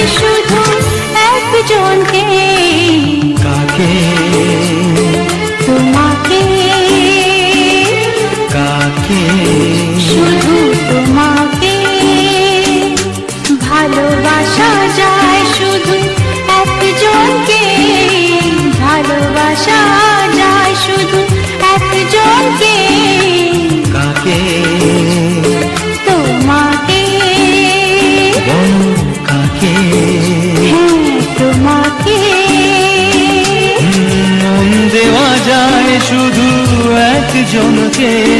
শুধু একজনকে। কাকে? তোমাকে। কাকে? শুধু তোমাকে। ভালোবাসা যায় শুধু একজনকে, ভালোবাসা যায় শুধু একজনকে। কাকে? তোমাকে। বলো কাকে? হ্যাঁ তোমাকে। মন দেওয়া যায় শুধু একজনকে।